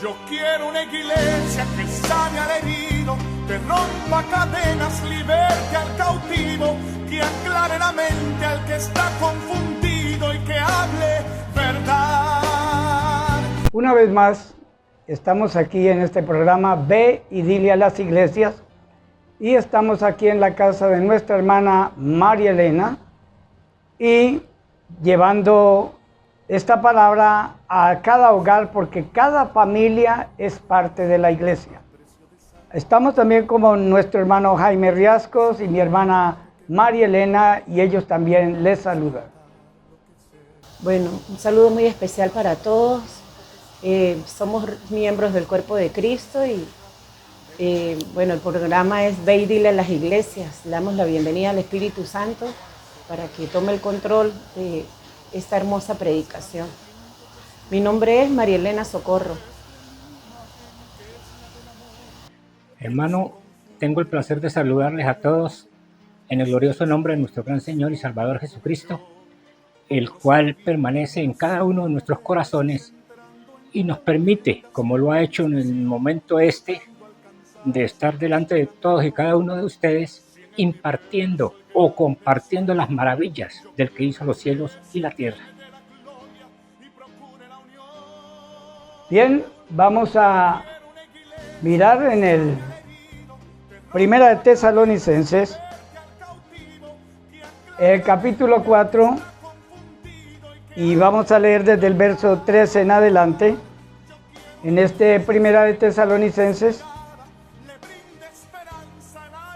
Yo quiero una iglesia que sane al herido, que rompa cadenas, liberte al cautivo, que aclare la mente al que está confundido y que hable verdad. Una vez más, estamos aquí en este programa Ve y dile a las iglesias, y estamos aquí en la casa de nuestra hermana María Elena y llevando esta palabra a cada hogar, porque cada familia es parte de la iglesia. Estamos también con nuestro hermano Jaime Riascos y mi hermana María Elena, y ellos también les saludan. Bueno, un saludo muy especial para todos. Somos miembros del cuerpo de Cristo y bueno, el programa es Ve y dile a las iglesias. Le damos la bienvenida al Espíritu Santo para que tome el control de esta hermosa predicación. Mi nombre es María Elena Socorro. Hermano, tengo el placer de saludarles a todos en el glorioso nombre de nuestro gran Señor y Salvador Jesucristo, el cual permanece en cada uno de nuestros corazones y nos permite, como lo ha hecho en el momento de estar delante de todos y cada uno de ustedes, impartiendo o compartiendo las maravillas del que hizo los cielos y la tierra. Bien, vamos a mirar en el Primera de Tesalonicenses, el capítulo 4, y vamos a leer desde el verso 13 en adelante. En este Primera de Tesalonicenses,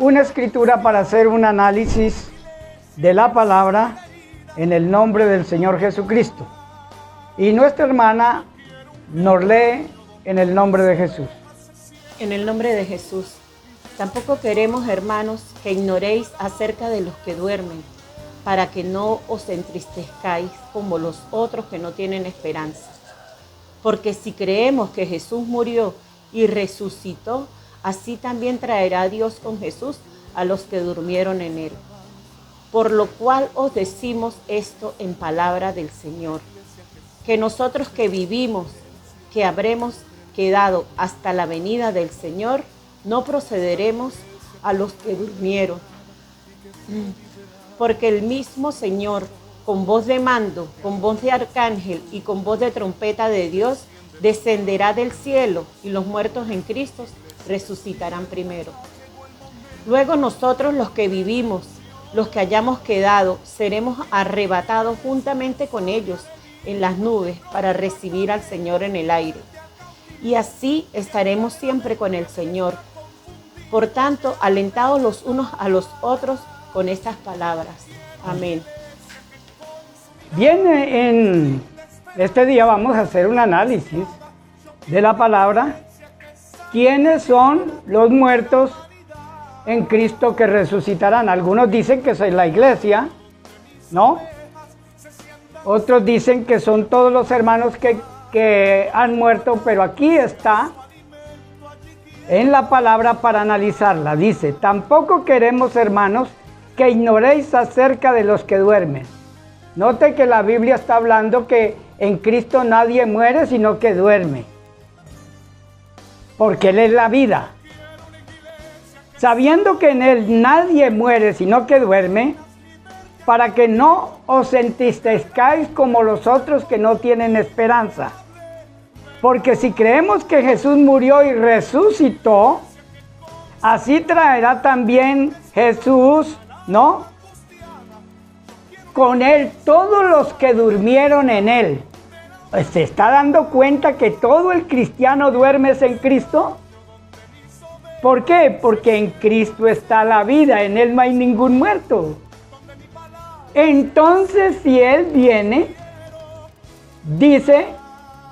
una escritura para hacer un análisis de la palabra en el nombre del Señor Jesucristo. Y nuestra hermana nos lee en el nombre de Jesús. En el nombre de Jesús. Tampoco queremos, hermanos, que ignoréis acerca de los que duermen, para que no os entristezcáis como los otros que no tienen esperanza. Porque si creemos que Jesús murió y resucitó, así también traerá Dios con Jesús a los que durmieron en él. Por lo cual os decimos esto en palabra del Señor, que nosotros que vivimos, que habremos quedado hasta la venida del Señor, no procederemos a los que durmieron. Porque el mismo Señor, con voz de mando, con voz de arcángel y con voz de trompeta de Dios, descenderá del cielo, y los muertos en Cristo resucitarán primero. Luego nosotros, los que vivimos, los que hayamos quedado, seremos arrebatados juntamente con ellos en las nubes para recibir al Señor en el aire. Y así estaremos siempre con el Señor. Por tanto, alentados los unos a los otros con estas palabras. Amén. Bien, en este día vamos a hacer un análisis de la palabra. ¿Quiénes son los muertos en Cristo que resucitarán? Algunos dicen que es la iglesia, ¿no? Otros dicen que son todos los hermanos que han muerto, pero aquí está en la palabra para analizarla. Dice, tampoco queremos, hermanos, que ignoréis acerca de los que duermen. Note que la Biblia está hablando que en Cristo nadie muere, sino que duerme, porque Él es la vida. Sabiendo que en Él nadie muere, sino que duerme, para que no os entristezcáis como los otros que no tienen esperanza. Porque si creemos que Jesús murió y resucitó, así traerá también Jesús, ¿no?, con Él todos los que durmieron en Él. ¿Se está dando cuenta que todo el cristiano duerme en Cristo? ¿Por qué? Porque en Cristo está la vida, en Él no hay ningún muerto. Entonces, si Él viene, dice,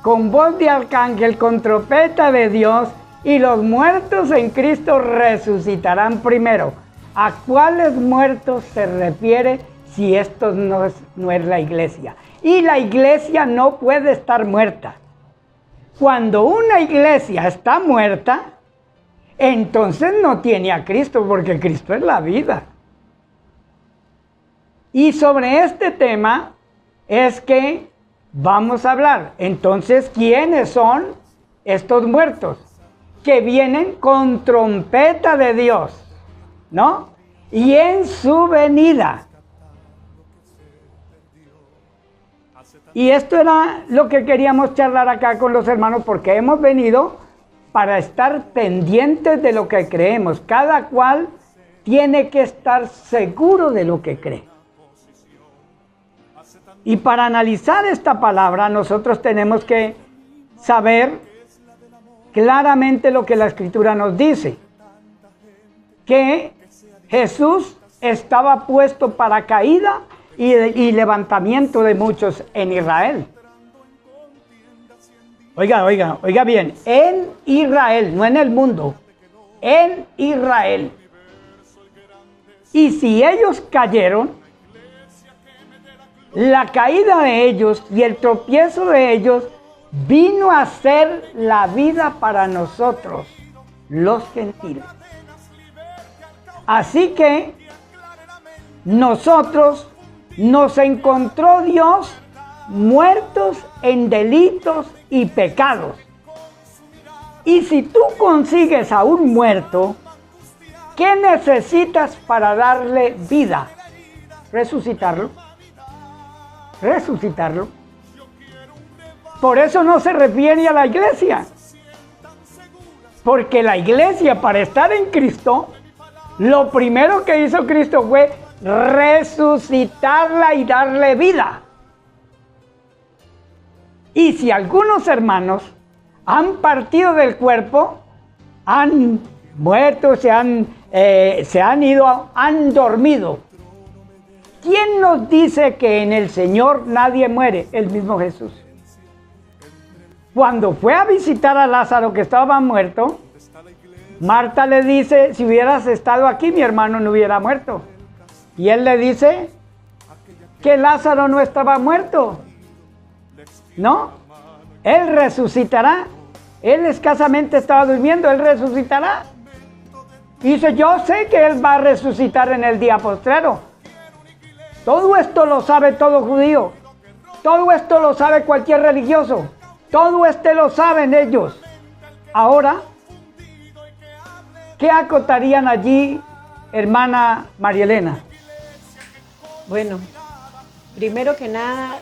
con voz de arcángel, con trompeta de Dios, y los muertos en Cristo resucitarán primero. ¿A cuáles muertos se refiere si esto no es la iglesia? Y la iglesia no puede estar muerta. Cuando una iglesia está muerta, entonces no tiene a Cristo, porque Cristo es la vida. Y sobre este tema es que vamos a hablar. Entonces, ¿quiénes son estos muertos que vienen con trompeta de Dios, ¿no? Y en su venida. Y esto era lo que queríamos charlar acá con los hermanos, porque hemos venido para estar pendientes de lo que creemos. Cada cual tiene que estar seguro de lo que cree. Y para analizar esta palabra, nosotros tenemos que saber claramente lo que la Escritura nos dice. Que Jesús estaba puesto para caída y levantamiento de muchos en Israel. Oiga bien, en Israel, no en el mundo, en Israel. Y si ellos cayeron, la caída de ellos y el tropiezo de ellos vino a ser la vida para nosotros, los gentiles. Así que nosotros nos encontró Dios muertos en delitos y pecados. Y si tú consigues a un muerto, ¿qué necesitas para darle vida? Resucitarlo. Resucitarlo. Por eso no se refiere a la iglesia. Porque la iglesia, para estar en Cristo, lo primero que hizo Cristo fue resucitarla y darle vida. Y si algunos hermanos han partido del cuerpo, han muerto, se han ido, han dormido. ¿Quién nos dice que en el Señor nadie muere? El mismo Jesús. Cuando fue a visitar a Lázaro que estaba muerto, Marta le dice, si hubieras estado aquí, mi hermano no hubiera muerto. Y él le dice que Lázaro no estaba muerto. No, él resucitará. Él escasamente estaba durmiendo, él resucitará. Y dice, yo sé que él va a resucitar en el día postrero. Todo esto lo sabe todo judío. Todo esto lo sabe cualquier religioso. Todo esto lo saben ellos. Ahora, ¿qué acotarían allí, hermana María Elena? Bueno, primero que nada,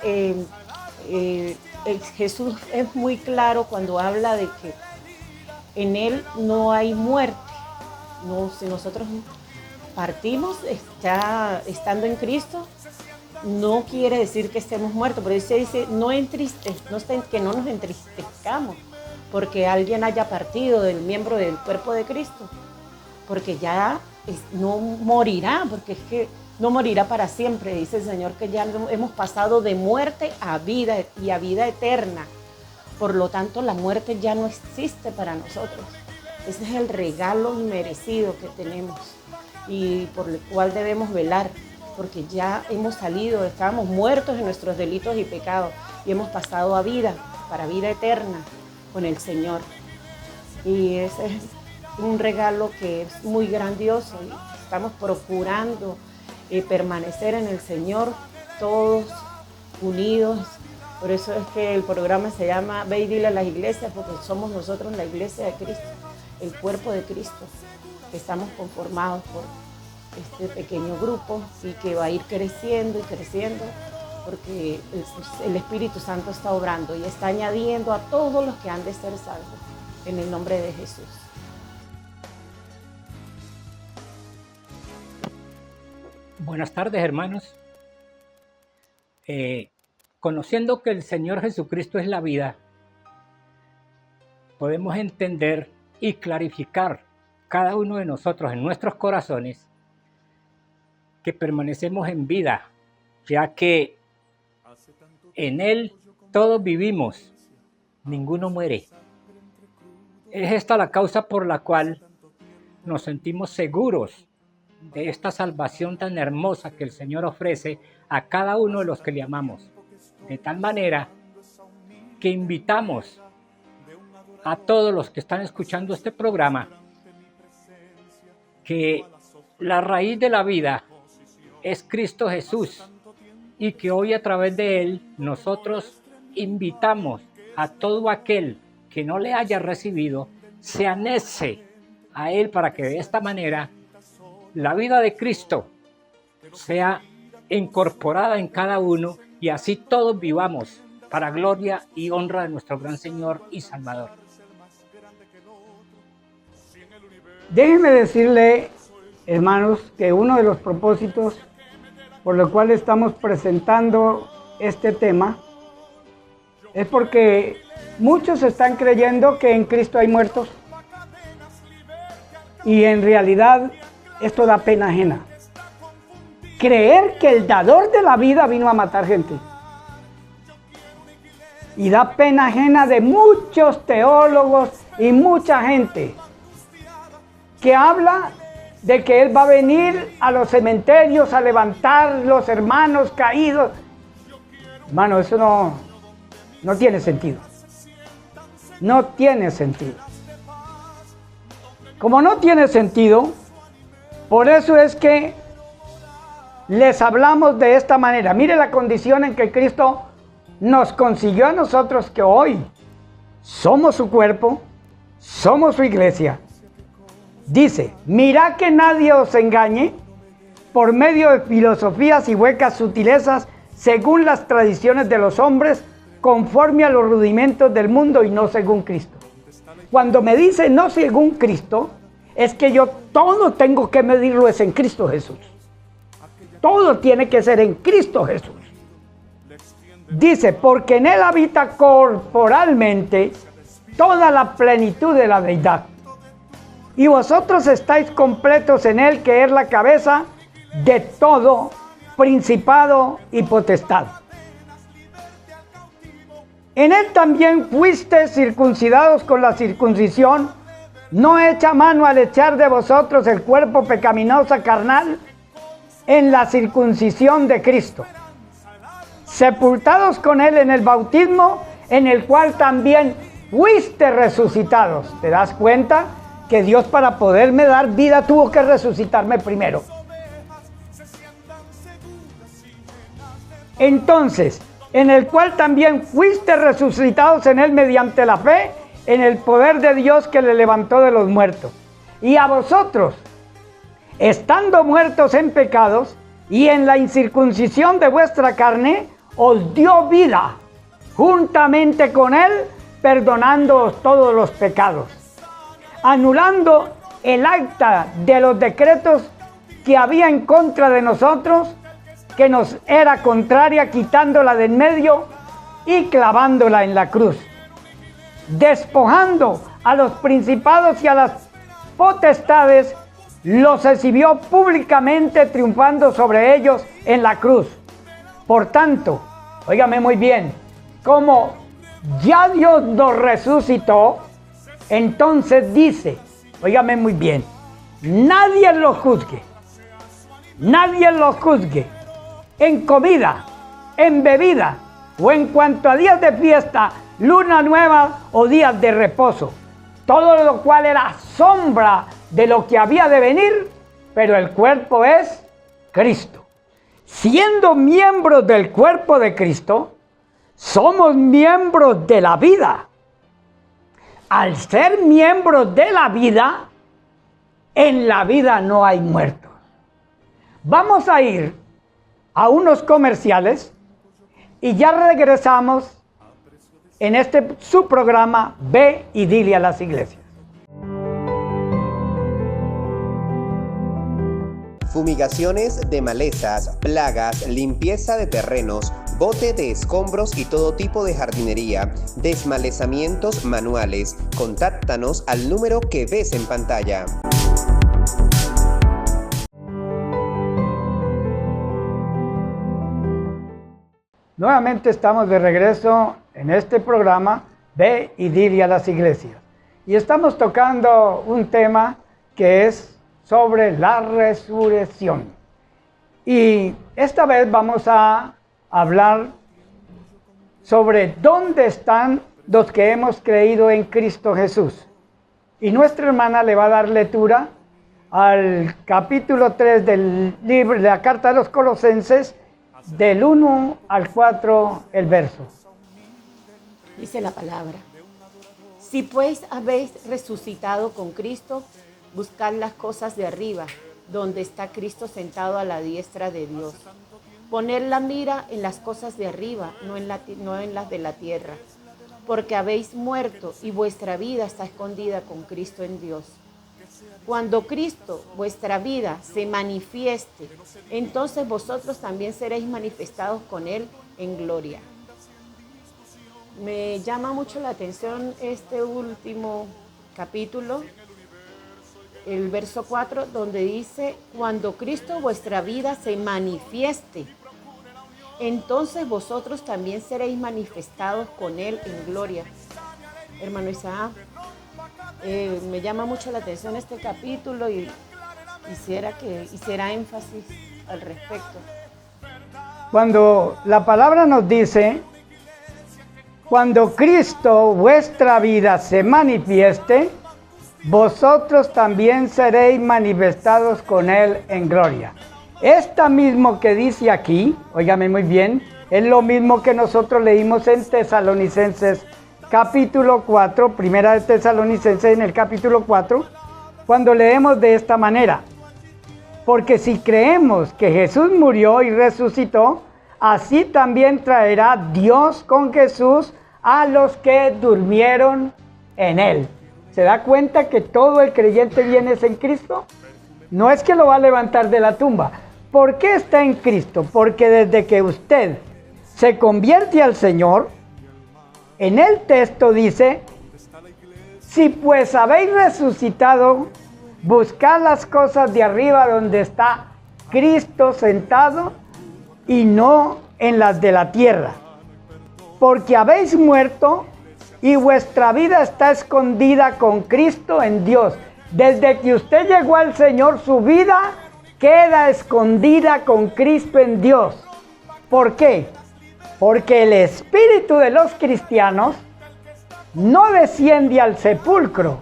Jesús es muy claro cuando habla de que en Él no hay muerte. No, si nosotros partimos ya estando en Cristo, no quiere decir que estemos muertos. Por eso dice que no nos entristezcamos porque alguien haya partido del miembro del cuerpo de Cristo, porque ya no morirá, porque es que no morirá para siempre. Dice el Señor que ya hemos pasado de muerte a vida y a vida eterna. Por lo tanto, la muerte ya no existe para nosotros. Ese es el regalo inmerecido que tenemos y por el cual debemos velar, porque ya hemos salido, estábamos muertos en nuestros delitos y pecados y hemos pasado a vida, para vida eterna con el Señor. Y ese es un regalo que es muy grandioso y estamos procurando permanecer en el Señor todos unidos. Por eso es que el programa se llama Ve y dile a las iglesias, porque somos nosotros la iglesia de Cristo, el cuerpo de Cristo, que estamos conformados por este pequeño grupo y que va a ir creciendo y creciendo, porque el Espíritu Santo está obrando y está añadiendo a todos los que han de ser salvos, en el nombre de Jesús. Buenas tardes, hermanos. Conociendo que el Señor Jesucristo es la vida, podemos entender y clarificar cada uno de nosotros en nuestros corazones que permanecemos en vida, ya que en Él todos vivimos, ninguno muere. Es esta la causa por la cual nos sentimos seguros de esta salvación tan hermosa que el Señor ofrece a cada uno de los que le amamos. De tal manera que invitamos a todos los que están escuchando este programa que la raíz de la vida es Cristo Jesús y que hoy a través de Él nosotros invitamos a todo aquel que no le haya recibido se anece a Él para que de esta manera la vida de Cristo sea incorporada en cada uno y así todos vivamos para gloria y honra de nuestro gran Señor y Salvador. Déjenme decirle, hermanos, que uno de los propósitos por los cuales estamos presentando este tema es porque muchos están creyendo que en Cristo hay muertos y en realidad esto da pena ajena. Creer que el dador de la vida vino a matar gente. Y da pena ajena de muchos teólogos y mucha gente que habla de que Él va a venir a los cementerios a levantar los hermanos caídos. Hermano, eso no tiene sentido. No tiene sentido. Como no tiene sentido, por eso es que les hablamos de esta manera. Mire la condición en que Cristo nos consiguió a nosotros, que hoy somos su cuerpo, somos su iglesia. Dice, mirad que nadie os engañe por medio de filosofías y huecas sutilezas según las tradiciones de los hombres, conforme a los rudimentos del mundo y no según Cristo. Cuando me dice no según Cristo, es que yo todo tengo que medirlo es en Cristo Jesús. Todo tiene que ser en Cristo Jesús. Dice, porque en Él habita corporalmente toda la plenitud de la deidad. Y vosotros estáis completos en Él, que es la cabeza de todo principado y potestad. En Él también fuisteis circuncidados con la circuncisión, no hecha mano al echar de vosotros el cuerpo pecaminoso carnal en la circuncisión de Cristo, sepultados con Él en el bautismo, en el cual también fuiste resucitados. ¿Te das cuenta? Que Dios, para poderme dar vida, tuvo que resucitarme primero. Entonces, en el cual también fuiste resucitados en Él mediante la fe, en el poder de Dios que le levantó de los muertos. Y a vosotros, estando muertos en pecados y en la incircuncisión de vuestra carne, os dio vida, juntamente con Él, perdonándoos todos los pecados, anulando el acta de los decretos que había en contra de nosotros, que nos era contraria, quitándola de en medio y clavándola en la cruz, despojando a los principados y a las potestades, los exhibió públicamente, triunfando sobre ellos en la cruz. Por tanto, óigame muy bien, como ya Dios nos resucitó, entonces dice, óigame muy bien, nadie los juzgue en comida, en bebida o en cuanto a días de fiesta, luna nueva o días de reposo, todo lo cual era sombra de lo que había de venir, pero el cuerpo es Cristo. Siendo miembros del cuerpo de Cristo, somos miembros de la vida. Al ser miembros de la vida, en la vida no hay muertos. Vamos a ir a unos comerciales y ya regresamos en este su programa Ve y dile a las iglesias. Fumigaciones de malezas, plagas, limpieza de terrenos, bote de escombros y todo tipo de jardinería, desmalezamientos manuales. Contáctanos al número que ves en pantalla. Nuevamente estamos de regreso en este programa Ve y dile a las iglesias. Y estamos tocando un tema que es sobre la resurrección. Y esta vez vamos a hablar sobre dónde están los que hemos creído en Cristo Jesús. Y nuestra hermana le va a dar lectura al capítulo 3 del libro de la Carta de los Colosenses, del 1 al 4 el verso. Dice la palabra: Si pues habéis resucitado con Cristo, buscad las cosas de arriba, donde está Cristo sentado a la diestra de Dios. Poned la mira en las cosas de arriba, no en las de la tierra, porque habéis muerto y vuestra vida está escondida con Cristo en Dios. Cuando Cristo, vuestra vida, se manifieste, entonces vosotros también seréis manifestados con Él en gloria. Me llama mucho la atención este último capítulo, el verso 4, donde dice, cuando Cristo vuestra vida se manifieste, entonces vosotros también seréis manifestados con Él en gloria. Hermano Isaac, me llama mucho la atención este capítulo y quisiera que hiciera énfasis al respecto. Cuando la palabra nos dice, cuando Cristo vuestra vida se manifieste, vosotros también seréis manifestados con Él en gloria. Esta mismo que dice aquí, óigame muy bien, es lo mismo que nosotros leímos en Tesalonicenses capítulo 4, primera de Tesalonicenses en el capítulo 4, cuando leemos de esta manera. Porque si creemos que Jesús murió y resucitó, así también traerá Dios con Jesús a los que durmieron en Él. ¿Se da cuenta que todo el creyente viene en Cristo? No es que lo va a levantar de la tumba. ¿Por qué está en Cristo? Porque desde que usted se convierte al Señor, en el texto dice, si pues habéis resucitado, buscad las cosas de arriba donde está Cristo sentado y no en las de la tierra. Porque habéis muerto y vuestra vida está escondida con Cristo en Dios. Desde que usted llegó al Señor, su vida queda escondida con Cristo en Dios. ¿Por qué? Porque el espíritu de los cristianos no desciende al sepulcro.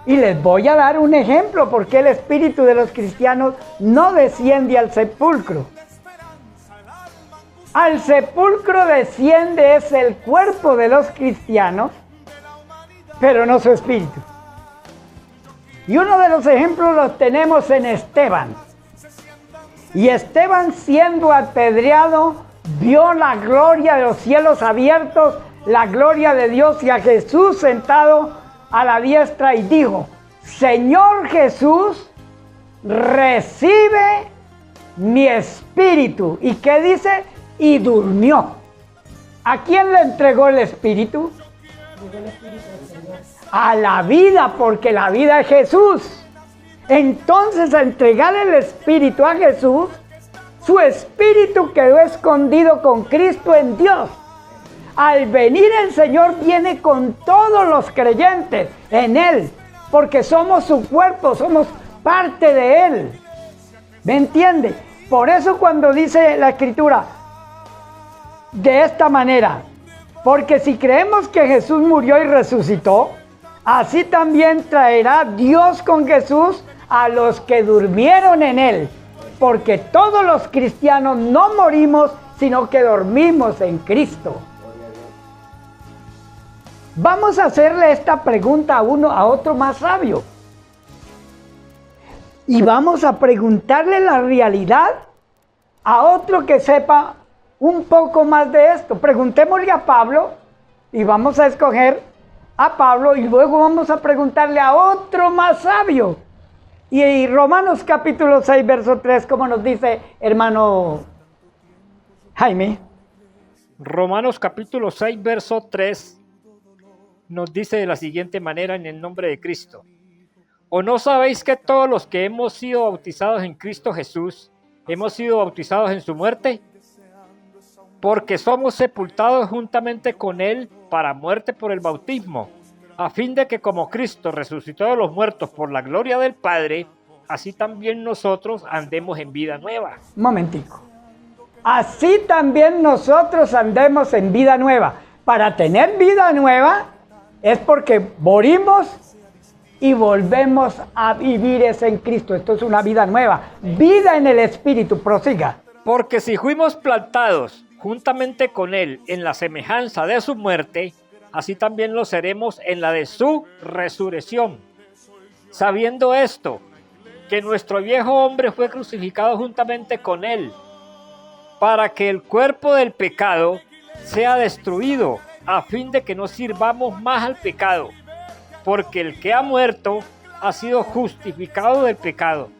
Y les voy a dar un ejemplo porque el espíritu de los cristianos no desciende al sepulcro. Al sepulcro desciende es el cuerpo de los cristianos, pero no su espíritu. Y uno de los ejemplos los tenemos en Esteban. Y Esteban, siendo apedreado, vio la gloria de los cielos abiertos, la gloria de Dios y a Jesús sentado a la diestra y dijo, Señor Jesús, recibe mi espíritu. ¿Y qué dice? Y durmió. ¿A quién le entregó el espíritu? A la vida, porque la vida es Jesús. Entonces, al entregar el espíritu a Jesús, su espíritu quedó escondido con Cristo en Dios. Al venir el Señor viene con todos los creyentes en Él, porque somos su cuerpo, somos parte de Él. ¿Me entiende? Por eso cuando dice la Escritura de esta manera, porque si creemos que Jesús murió y resucitó, así también traerá Dios con Jesús a los que durmieron en Él. Porque todos los cristianos no morimos, sino que dormimos en Cristo. Vamos a hacerle esta pregunta a otro más sabio. Y vamos a preguntarle la realidad a otro que sepa un poco más de esto. Preguntémosle a Pablo y vamos a escoger a Pablo y luego vamos a preguntarle a otro más sabio. Y Romanos capítulo 6, verso 3, como nos dice hermano Jaime. Romanos capítulo 6, verso 3 nos dice de la siguiente manera en el nombre de Cristo. ¿O no sabéis que todos los que hemos sido bautizados en Cristo Jesús, hemos sido bautizados en su muerte? Porque somos sepultados juntamente con Él para muerte por el bautismo, a fin de que como Cristo resucitó de los muertos por la gloria del Padre, así también nosotros andemos en vida nueva. Un momentico. Así también nosotros andemos en vida nueva. Para tener vida nueva es porque morimos y volvemos a vivir es en Cristo. Esto es una vida nueva. Vida en el Espíritu. Prosiga. Porque si fuimos plantados juntamente con Él en la semejanza de su muerte, así también lo seremos en la de su resurrección. Sabiendo esto, que nuestro viejo hombre fue crucificado juntamente con él, para que el cuerpo del pecado sea destruido, a fin de que no sirvamos más al pecado, porque el que ha muerto ha sido justificado del pecado.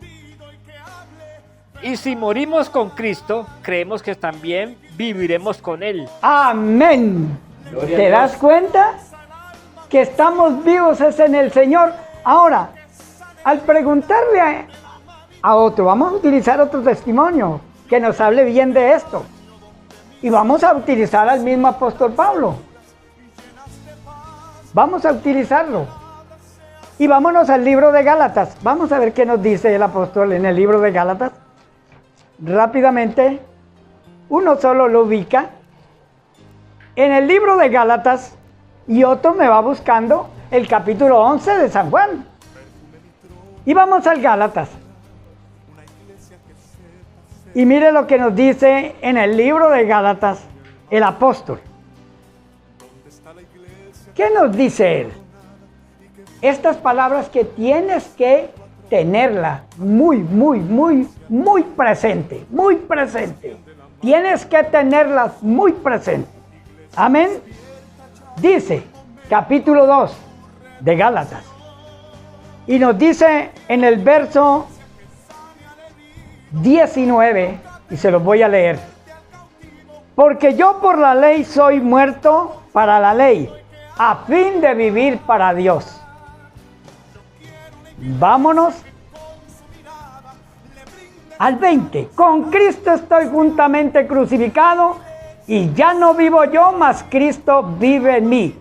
Y si morimos con Cristo, creemos que también viviremos con Él. Amén. ¿Te das cuenta? Que estamos vivos es en el Señor. Ahora, al preguntarle a otro, vamos a utilizar otro testimonio que nos hable bien de esto. Y vamos a utilizar al mismo apóstol Pablo. Vamos a utilizarlo. Y vámonos al libro de Gálatas. Vamos a ver qué nos dice el apóstol en el libro de Gálatas. Rápidamente, uno solo lo ubica. En el libro de Gálatas, y otro me va buscando el capítulo 11 de San Juan. Y vamos al Gálatas. Y mire lo que nos dice en el libro de Gálatas el apóstol. ¿Qué nos dice él? Estas palabras que tienes que tenerla muy presente, muy presente. Tienes que tenerlas muy presente. Amén. Dice, capítulo 2 de Gálatas. Y nos dice en el verso 19, y se los voy a leer. Porque yo por la ley soy muerto para la ley, a fin de vivir para Dios. Vámonos al 20. Con Cristo estoy juntamente crucificado, y ya no vivo yo, mas Cristo vive en mí.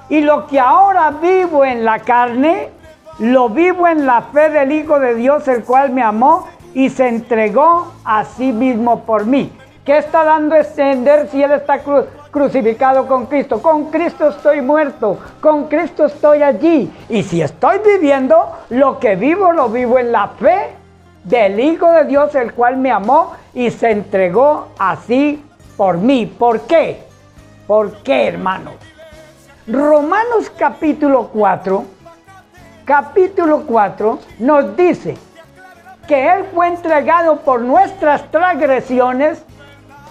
Y lo que ahora vivo en la carne, lo vivo en la fe del Hijo de Dios, el cual me amó y se entregó a sí mismo por mí. ¿Qué está dando a entender si él está crucificado con Cristo? Con Cristo estoy muerto, con Cristo estoy allí. Y si estoy viviendo, lo que vivo lo vivo en la fe del Hijo de Dios, el cual me amó y se entregó así por mí. ¿Por qué? ¿Por qué, hermanos? Romanos capítulo 4 nos dice que Él fue entregado por nuestras transgresiones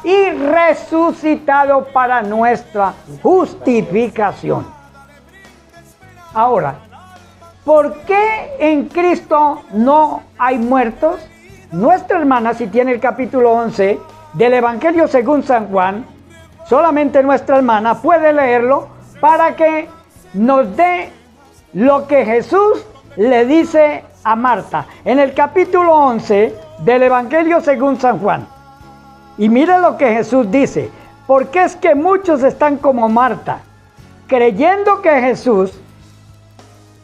y resucitado para nuestra justificación. Ahora, ¿por qué en Cristo no hay muertos? Nuestra hermana, si tiene el capítulo 11 del Evangelio según San Juan, solamente nuestra hermana puede leerlo para que nos dé lo que Jesús le dice a Marta en el capítulo 11 del Evangelio según San Juan. Y mire lo que Jesús dice, porque es que muchos están como Marta, creyendo que Jesús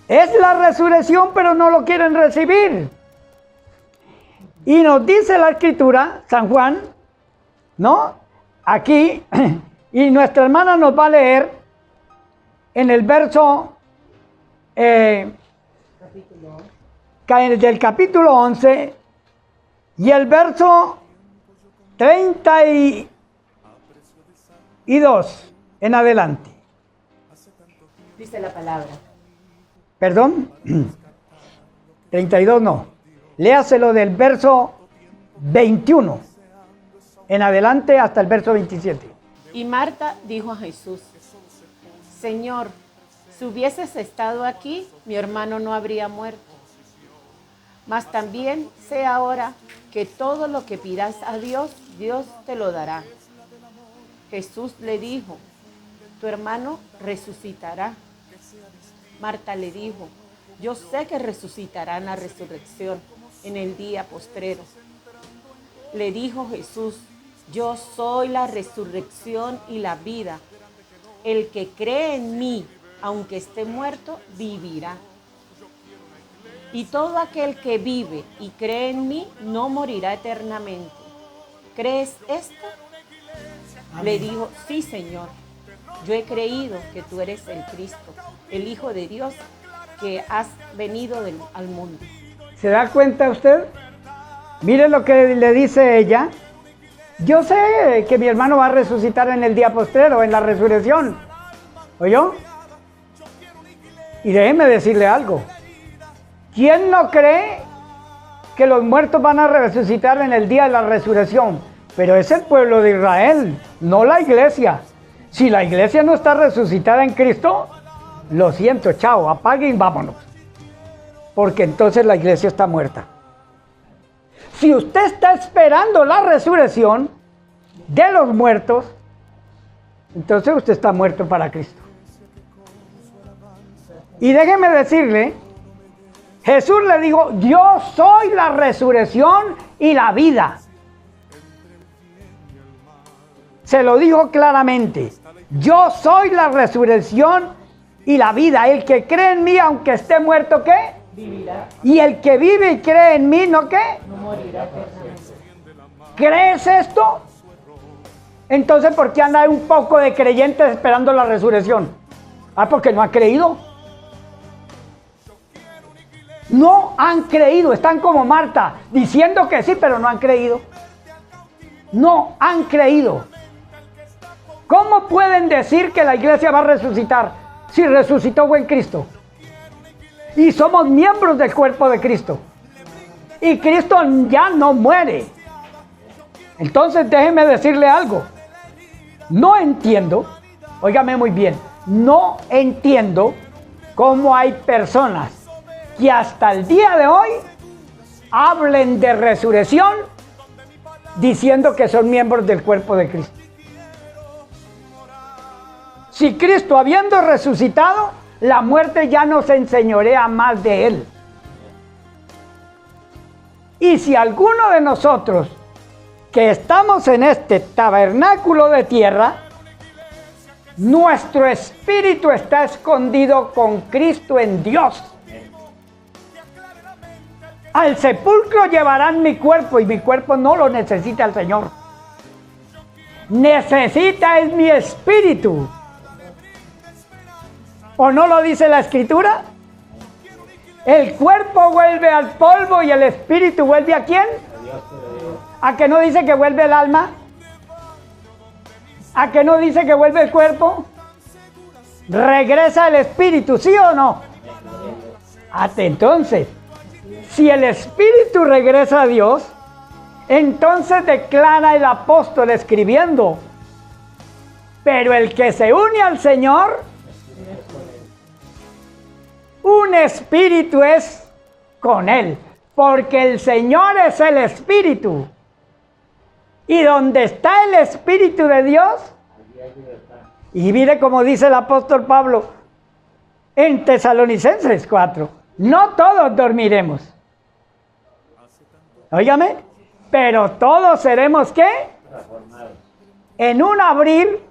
es la resurrección, pero no lo quieren recibir. Y nos dice la Escritura, San Juan, ¿no? Aquí, y nuestra hermana nos va a leer en el verso del capítulo 11 y el verso 32 en adelante. Dice la palabra. Perdón, 32 no. Léaselo del verso 21 en adelante hasta el verso 27. Y Marta dijo a Jesús: Señor, si hubieses estado aquí, mi hermano no habría muerto. Mas también sé ahora que todo lo que pidas a Dios, Dios te lo dará. Jesús le dijo: tu hermano resucitará. Marta le dijo: yo sé que resucitará en la resurrección, en el día postrero. Le dijo Jesús: yo soy la resurrección y la vida. El que cree en mí, aunque esté muerto, vivirá. Y todo aquel que vive y cree en mí, no morirá eternamente. ¿Crees esto? Amén. Le dijo: sí, Señor. Yo he creído que tú eres el Cristo, el Hijo de Dios, que has venido al mundo. ¿Se da cuenta usted? Mire lo que le dice ella. Yo sé que mi hermano va a resucitar en el día postrero, en la resurrección. ¿Oyó? Y déjeme decirle algo. ¿Quién no cree que los muertos van a resucitar en el día de la resurrección? Pero es el pueblo de Israel, no la iglesia. Si la iglesia no está resucitada en Cristo, lo siento, chao, apague y vámonos. Porque entonces la iglesia está muerta. Si usted está esperando la resurrección de los muertos, entonces usted está muerto para Cristo. Y déjeme decirle, Jesús le dijo, yo soy la resurrección y la vida. Se lo dijo claramente, yo soy la resurrección y la vida. El que cree en mí, aunque esté muerto, ¿qué? Vivirá. Y el que vive y cree en mí, ¿no qué? No morirá eternamente. ¿Crees esto? Entonces, ¿por qué anda un poco de creyentes esperando la resurrección? Ah, porque no han creído. No han creído, están como Marta, diciendo que sí, pero no han creído. No han creído. ¿Cómo pueden decir que la iglesia va a resucitar si resucitó buen Cristo? Y somos miembros del cuerpo de Cristo. Y Cristo ya no muere. Entonces déjeme decirle algo. No entiendo, óigame muy bien, no entiendo cómo hay personas que hasta el día de hoy hablen de resurrección diciendo que son miembros del cuerpo de Cristo. Si Cristo, habiendo resucitado, la muerte ya no se enseñorea más de él. Y si alguno de nosotros que estamos en este tabernáculo de tierra, nuestro espíritu está escondido con Cristo en Dios. Al sepulcro llevarán mi cuerpo y mi cuerpo no lo necesita el Señor. Necesita es mi espíritu. ¿O no lo dice la Escritura? El cuerpo vuelve al polvo y el espíritu vuelve ¿a quién? ¿A que no dice que vuelve el alma? ¿A que no dice que vuelve el cuerpo? ¿Regresa el espíritu, sí o no? Entonces, si el espíritu regresa a Dios, entonces declara el apóstol escribiendo, pero el que se une al Señor, un espíritu es con él, porque el Señor es el espíritu. Y donde está el espíritu de Dios, y mire como dice el apóstol Pablo en Tesalonicenses 4, no todos dormiremos. Óigame, pero todos seremos ¿qué? En un abrir,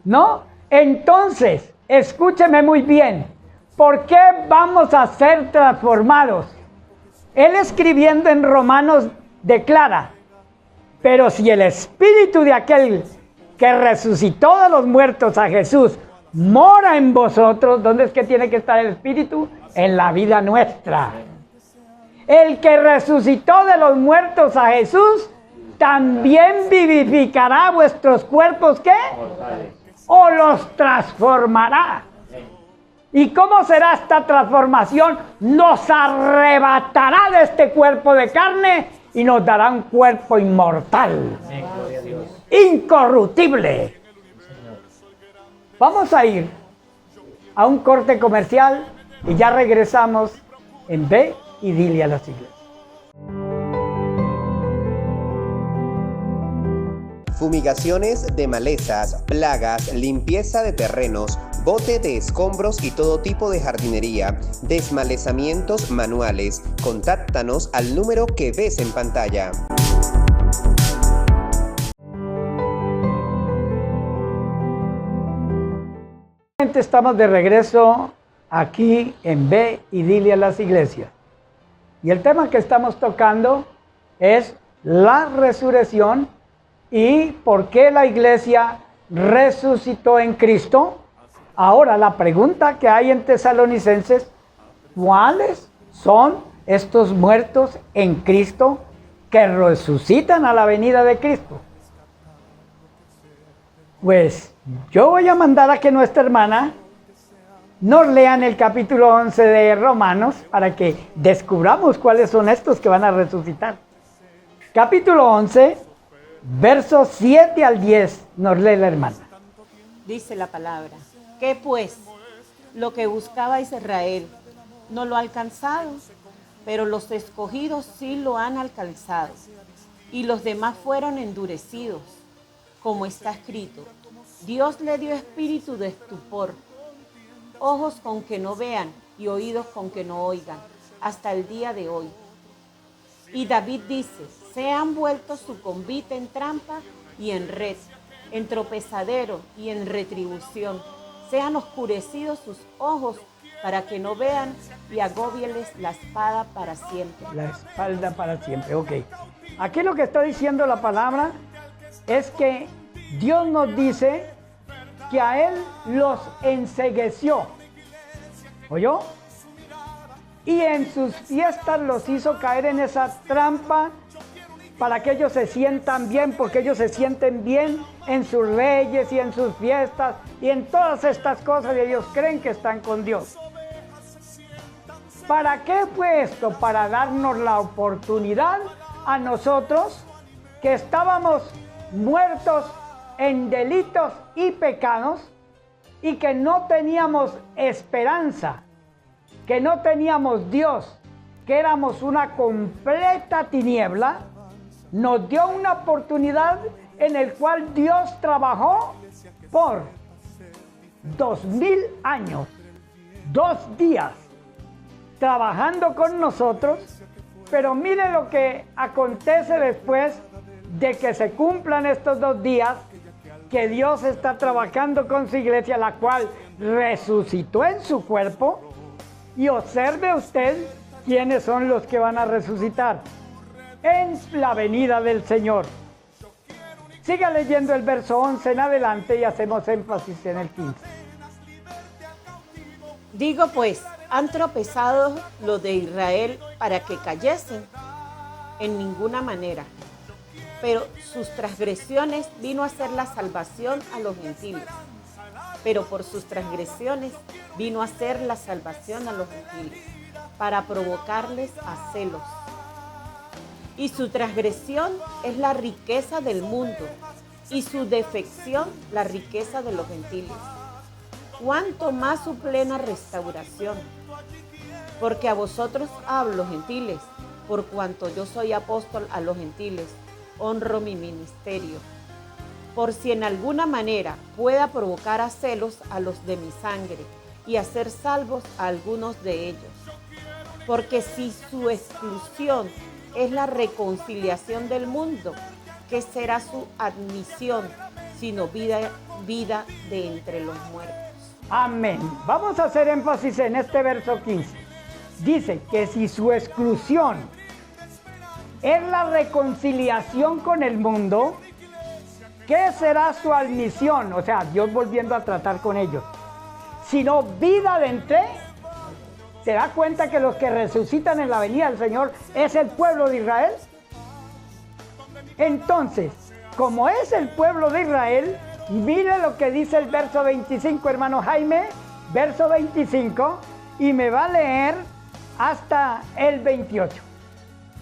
¿no? Entonces, escúcheme muy bien, ¿por qué vamos a ser transformados? Él escribiendo en Romanos declara, pero si el espíritu de aquel que resucitó de los muertos a Jesús mora en vosotros, ¿dónde es que tiene que estar el espíritu? En la vida nuestra. El que resucitó de los muertos a Jesús también vivificará vuestros cuerpos, ¿qué? O los transformará. ¿Y cómo será esta transformación? Nos arrebatará de este cuerpo de carne y nos dará un cuerpo inmortal, incorruptible. Vamos a ir a un corte comercial y ya regresamos en Ve y Dile a las Iglesias. Fumigaciones de malezas, plagas, limpieza de terrenos, bote de escombros y todo tipo de jardinería, desmalezamientos manuales. Contáctanos al número que ves en pantalla. Estamos de regreso aquí en Ve y Dile a las Iglesias. Y el tema que estamos tocando es la resurrección y por qué la iglesia resucitó en Cristo. Ahora, la pregunta que hay en Tesalonicenses, ¿cuáles son estos muertos en Cristo que resucitan a la venida de Cristo? Pues Yo voy a mandar a que nuestra hermana nos lean el capítulo 11 de Romanos para que descubramos cuáles son estos que van a resucitar. Capítulo 11, versos 7 al 10, nos lee la hermana. Dice la palabra: ¿Qué pues? Lo que buscaba Israel no lo ha alcanzado, pero los escogidos sí lo han alcanzado, y los demás fueron endurecidos, como está escrito: Dios le dio espíritu de estupor, ojos con que no vean y oídos con que no oigan, hasta el día de hoy. Y David dice: se han vuelto su convite en trampa y en red, en tropezadero y en retribución. Se han oscurecido sus ojos para que no vean, y agóbieles la espada para siempre. La espalda para siempre, ok. Aquí lo que está diciendo la palabra es que Dios nos dice que a Él los encegueció, ¿oyó? Y en sus fiestas los hizo caer en esa trampa para que ellos se sientan bien, porque ellos se sienten bien en sus leyes y en sus fiestas y en todas estas cosas, y ellos creen que están con Dios. ¿Para qué fue esto? Para darnos la oportunidad a nosotros, que estábamos muertos en delitos y pecados y que no teníamos esperanza, que no teníamos Dios, que éramos una completa tiniebla. Nos dio una oportunidad en el cual Dios trabajó por 2000 años, 2 días, trabajando con nosotros. Pero mire lo que acontece después de que se cumplan estos 2 días, que Dios está trabajando con su iglesia, la cual resucitó en su cuerpo. Y observe usted quiénes son los que van a resucitar en la venida del Señor. Siga leyendo el verso 11 en adelante y hacemos énfasis en el 15. Digo pues, ¿han tropezado los de Israel para que cayesen? En ninguna manera. Pero sus transgresiones vino a ser la salvación a los gentiles. Pero por sus transgresiones vino a ser la salvación a los gentiles, para provocarles a celos. Y su transgresión es la riqueza del mundo, y su defección la riqueza de los gentiles. Cuanto más su plena restauración. Porque a vosotros hablo, gentiles, por cuanto yo soy apóstol a los gentiles, honro mi ministerio. Por si en alguna manera pueda provocar a celos a los de mi sangre, y hacer salvos a algunos de ellos. Porque si su exclusión es la reconciliación del mundo, ¿qué será su admisión sino vida de entre los muertos? Amén. Vamos a hacer énfasis en este verso 15. Dice que si su exclusión es la reconciliación con el mundo, ¿qué será su admisión? O sea, Dios volviendo a tratar con ellos. Sino vida de entre. ¿Se da cuenta que los que resucitan en la venida del Señor es el pueblo de Israel? Entonces, como es el pueblo de Israel, mire lo que dice el verso 25, hermano Jaime, verso 25, y me va a leer hasta el 28.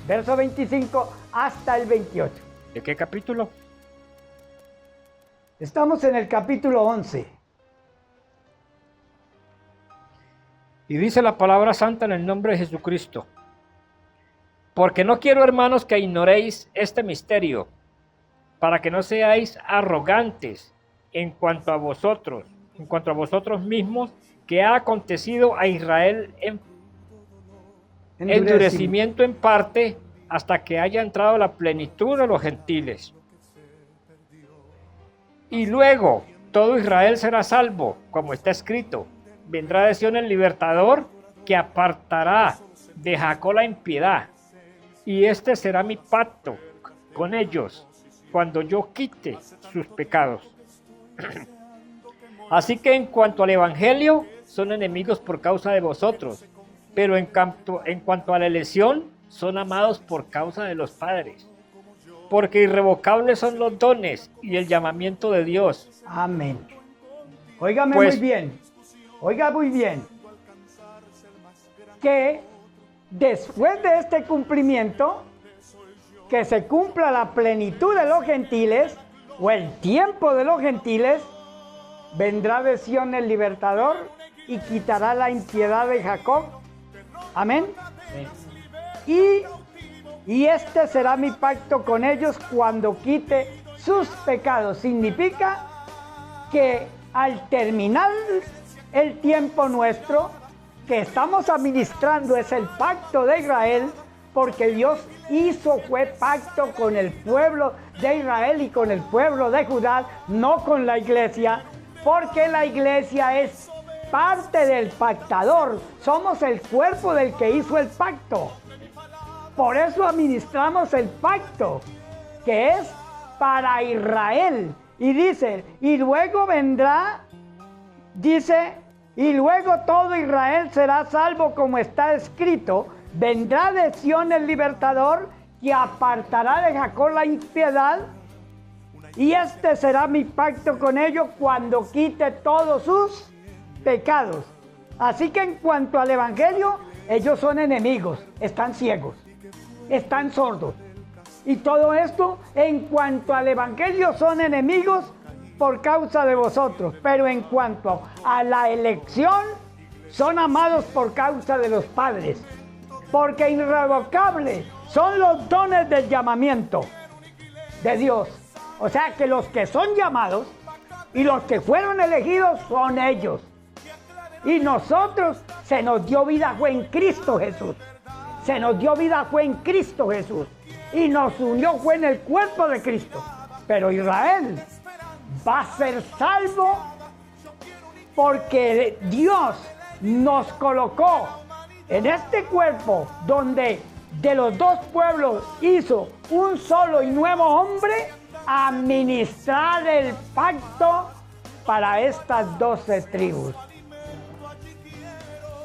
Verso 25 hasta el 28. ¿De qué capítulo? Estamos en el capítulo 11. Y dice la palabra santa en el nombre de Jesucristo: porque no quiero, hermanos, que ignoréis este misterio, para que no seáis arrogantes en cuanto a vosotros mismos, que ha acontecido a Israel en endurecimiento en parte, hasta que haya entrado la plenitud de los gentiles. Y luego todo Israel será salvo, como está escrito: vendrá de Sión el libertador, que apartará de Jacob la impiedad. Y este será mi pacto con ellos, cuando yo quite sus pecados. Así que en cuanto al evangelio, son enemigos por causa de vosotros, pero en cuanto a la elección, son amados por causa de los padres. porque irrevocables son los dones y el llamamiento de Dios. Amén. Óigame Pues- muy bien. Oiga muy bien. Que después de este cumplimiento, que se cumpla la plenitud de los gentiles, o el tiempo de los gentiles, vendrá de Sión el libertador y quitará la impiedad de Jacob. Amén. Y este será mi pacto con ellos cuando quite sus pecados. Significa que al terminar el tiempo nuestro, que estamos administrando, es el pacto de Israel, porque Dios fue pacto con el pueblo de Israel y con el pueblo de Judá, no con la iglesia, porque la iglesia es parte del pactador, somos el cuerpo del que hizo el pacto. Por eso administramos el pacto, que es para Israel. Y dice, y luego vendrá, dice, y luego todo Israel será salvo como está escrito, vendrá de Sión el libertador y apartará de Jacob la impiedad, y este será mi pacto con ellos cuando quite todos sus pecados. Así que en cuanto al evangelio, ellos son enemigos, están ciegos, están sordos. Y todo esto, en cuanto al evangelio, son enemigos por causa de vosotros. Pero en cuanto a la elección, son amados por causa de los padres. Porque irrevocables son los dones del llamamiento de Dios. O sea que los que son llamados y los que fueron elegidos son ellos. Y nosotros se nos dio vida fue en Cristo Jesús. Se nos dio vida fue en Cristo Jesús. Y nos unió fue en el cuerpo de Cristo. Pero Israel va a ser salvo porque Dios nos colocó en este cuerpo donde de los dos pueblos hizo un solo y nuevo hombre a administrar el pacto para estas 12 tribus.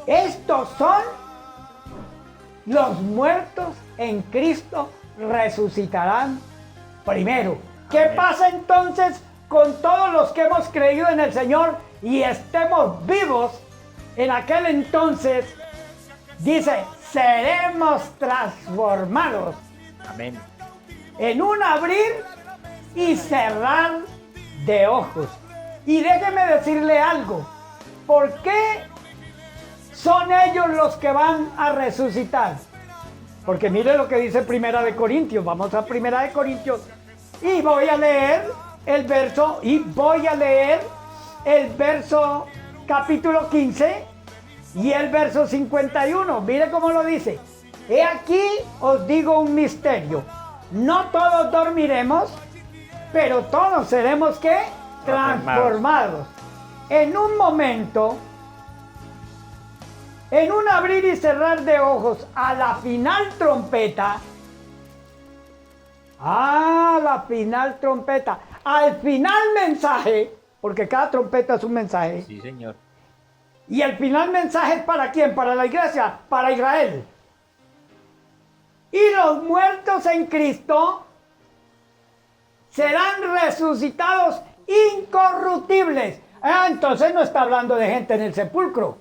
Estos son los muertos en Cristo resucitarán primero. ¿Qué pasa entonces con todos los que hemos creído en el Señor y estemos vivos en aquel entonces? Dice, seremos transformados. Amén. En un abrir y cerrar de ojos. Y déjeme decirle algo. ¿Por qué son ellos los que van a resucitar? Porque mire lo que dice Primera de Corintios. Vamos a Primera de Corintios. Y voy a leer el verso capítulo 15 y el verso 51. Mire cómo lo dice. He aquí os digo un misterio. No todos dormiremos, pero todos seremos ¿qué? Transformados. En un momento, en un abrir y cerrar de ojos, a la final trompeta, al final mensaje, porque cada trompeta es un mensaje. Sí, Señor. Y el final mensaje es ¿para quién? Para la iglesia, para Israel. Y los muertos en Cristo serán resucitados incorruptibles. Entonces no está hablando de gente en el sepulcro.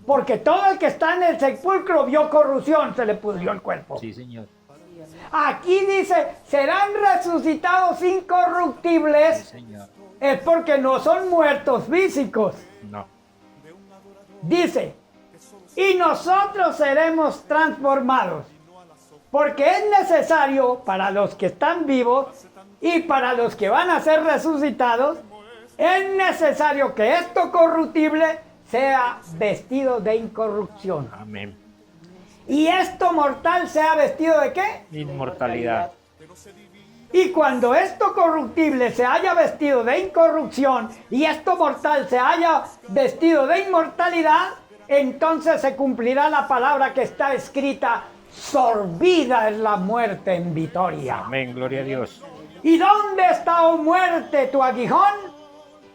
Porque todo el que está en el sepulcro vio corrupción, se le pudrió el cuerpo. Sí, Señor. Aquí dice, serán resucitados incorruptibles. Sí, Señor. Es porque no son muertos físicos. No. Dice, y nosotros seremos transformados. Porque es necesario para los que están vivos y para los que van a ser resucitados, es necesario que esto corruptible sea vestido de incorrupción. Amén. Y esto mortal sea vestido ¿de qué? Inmortalidad. Y cuando esto corruptible se haya vestido de incorrupción y esto mortal se haya vestido de inmortalidad, entonces se cumplirá la palabra que está escrita: sorbida es la muerte en victoria. Amén, gloria a Dios. ¿Y dónde está, oh muerte, tu aguijón?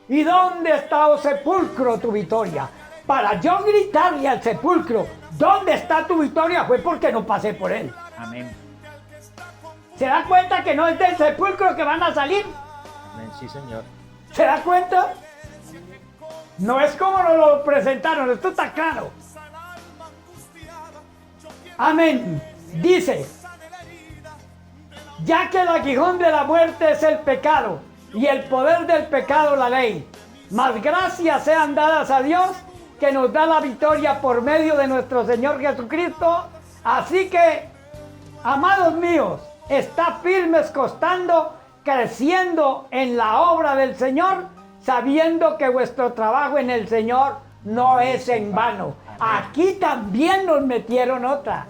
¿Y dónde está, oh sepulcro, tu victoria? Para yo gritarle al sepulcro, ¿dónde está tu victoria? Fue porque no pasé por él. Amén. ¿Se da cuenta que no es del sepulcro que van a salir? Amén, sí, Señor. ¿Se da cuenta? No es como nos lo presentaron, esto está claro. Amén. Dice, ya que el aguijón de la muerte es el pecado y el poder del pecado la ley, mas gracias sean dadas a Dios que nos da la victoria por medio de nuestro Señor Jesucristo. Así que, amados míos, está firmes costando, creciendo en la obra del Señor, sabiendo que vuestro trabajo en el Señor no es en vano. Aquí también nos metieron otra,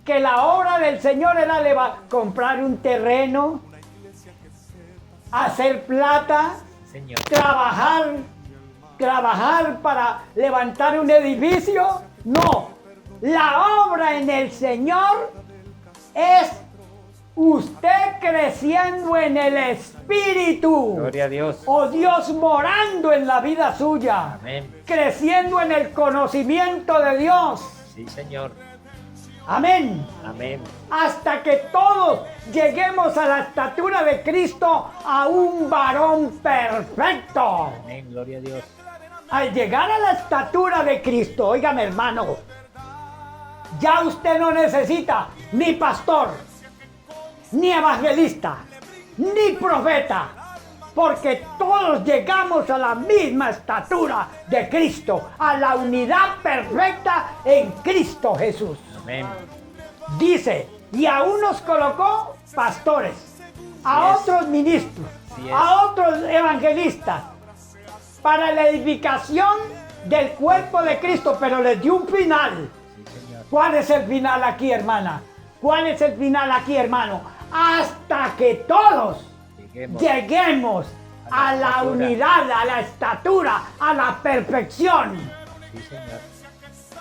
que la obra del Señor era comprar un terreno, hacer plata, Señor. trabajar para levantar un edificio. No, la obra en el Señor es usted creciendo en el Espíritu. Gloria a Dios. O Dios morando en la vida suya. Amén. Creciendo en el conocimiento de Dios. Sí, Señor. Amén. Amén. Hasta que todos lleguemos a la estatura de Cristo, a un varón perfecto. Amén. Gloria a Dios. Al llegar a la estatura de Cristo, óigame hermano, ya usted no necesita ni pastor, ni evangelista, ni profeta, porque todos llegamos a la misma estatura de Cristo, a la unidad perfecta en Cristo Jesús. Amén. Dice, y a unos colocó pastores, a otros ministros, Así es. a otros evangelistas, para la edificación del cuerpo de Cristo, pero les dio un final. Sí, Señor. ¿Cuál es el final aquí, hermana? ¿Cuál es el final aquí, hermano? Hasta que todos lleguemos a la estatura. unidad, a la estatura, a la perfección. Sí, Señor.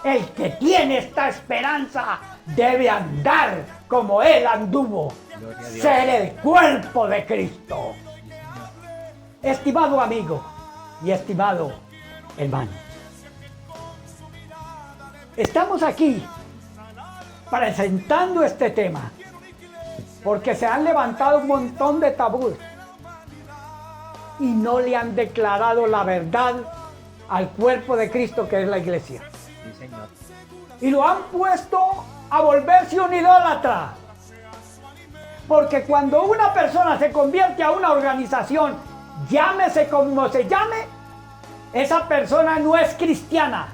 El que tiene esta esperanza debe andar como Él anduvo, Gloria a Dios. ser el cuerpo de Cristo. Estimado amigo y estimado hermano, estamos aquí presentando este tema porque se han levantado un montón de tabúes y no le han declarado la verdad al cuerpo de Cristo, que es la iglesia. Sí, Señor. Y lo han puesto a volverse un idólatra. Porque cuando una persona se convierte a una organización, llámese como se llame, esa persona no es cristiana,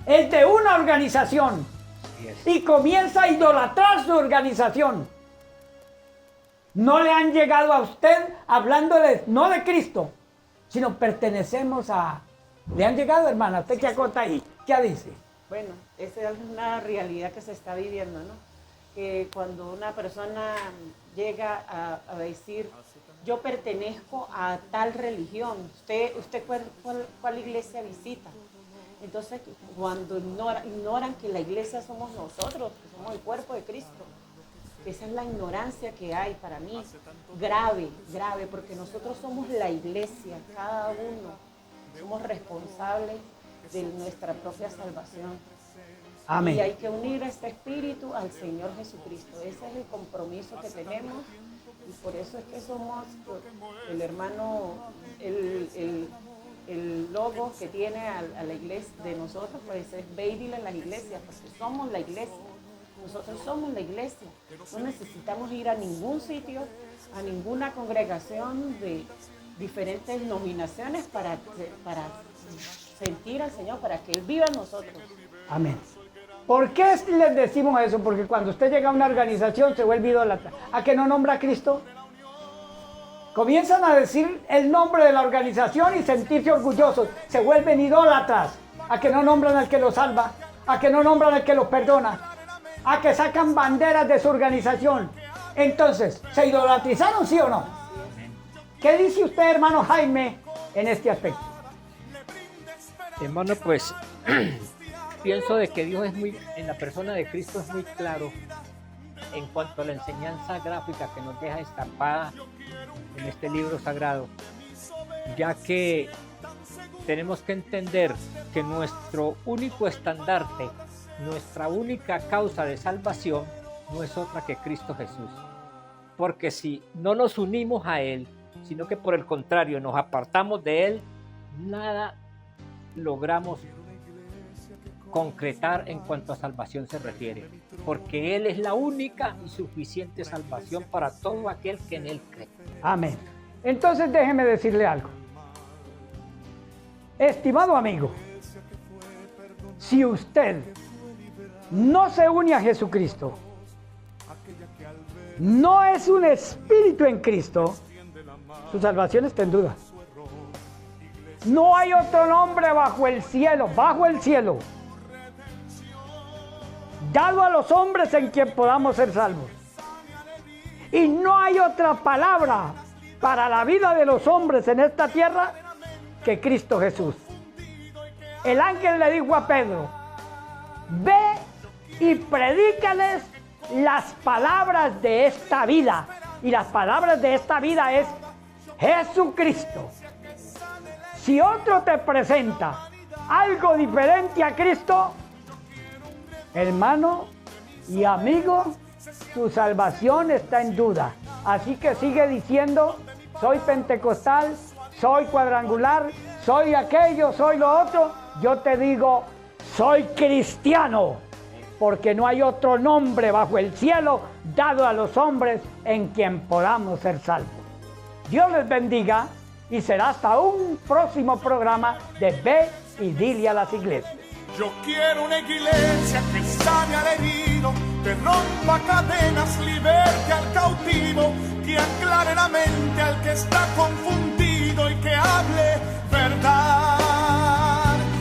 es de una organización. Así es. Y comienza a idolatrar su organización. No le han llegado a usted hablándole no de Cristo, sino pertenecemos a... ¿Le han llegado, hermana? ¿Usted qué acota ahí? ¿Qué dice? Bueno, esa es una realidad que se está viviendo, ¿no? Que cuando una persona llega a decir, yo pertenezco a tal religión, ¿usted cuál iglesia visita? Entonces, cuando ignoran que la iglesia somos nosotros, que somos el cuerpo de Cristo. Esa es la ignorancia que hay para mí, grave, porque nosotros somos la iglesia, cada uno somos responsables de nuestra propia salvación. Amén. Y hay que unir este espíritu al Señor Jesucristo. Ese es el compromiso que tenemos y por eso es que somos el hermano, el logo que tiene a la iglesia de nosotros, pues es Baby en las iglesias, porque somos la iglesia. Nosotros somos la iglesia. No necesitamos ir a ningún sitio, a ninguna congregación de diferentes denominaciones para sentir al Señor, para que Él viva en nosotros. Amén. ¿Por qué les decimos eso? Porque cuando usted llega a una organización se vuelve idólatra. ¿A que no nombra a Cristo? Comienzan a decir el nombre de la organización y sentirse orgullosos. Se vuelven idólatras. ¿A que no nombran al que los salva? ¿A que no nombran al que los perdona? ¿A que sacan banderas de su organización? Entonces, ¿se idolatrizaron, sí o no? ¿Qué dice usted, hermano Jaime, en este aspecto? Hermano, pues pienso de que Dios en la persona de Cristo es muy claro en cuanto a la enseñanza gráfica que nos deja estampada en este libro sagrado, ya que tenemos que entender que nuestro único estandarte, nuestra única causa de salvación no es otra que Cristo Jesús. porque si no nos unimos a Él, sino que por el contrario nos apartamos de Él, nada logramos concretar en cuanto a salvación se refiere, porque Él es la única y suficiente salvación para todo aquel que en Él cree. Amén. Entonces déjeme decirle algo. Estimado amigo, si usted no se une a Jesucristo, no es un espíritu en Cristo, su salvación está en duda. No hay otro nombre bajo el cielo, dado a los hombres en quien podamos ser salvos. Y no hay otra palabra para la vida de los hombres en esta tierra que Cristo Jesús. El ángel le dijo a Pedro: ve y predícales las palabras de esta vida. Y las palabras de esta vida es Jesucristo. Si otro te presenta algo diferente a Cristo, hermano y amigo, tu salvación está en duda. Así que sigue diciendo: soy pentecostal, soy cuadrangular, soy aquello, soy lo otro. Yo te digo, soy cristiano, porque no hay otro nombre bajo el cielo dado a los hombres en quien podamos ser salvos. Dios les bendiga y será hasta un próximo programa de Ve y Dile a las Iglesias. Yo quiero una iglesia que sane al herido, que rompa cadenas, liberte al cautivo, que aclare la mente al que está confundido y que hable verdad.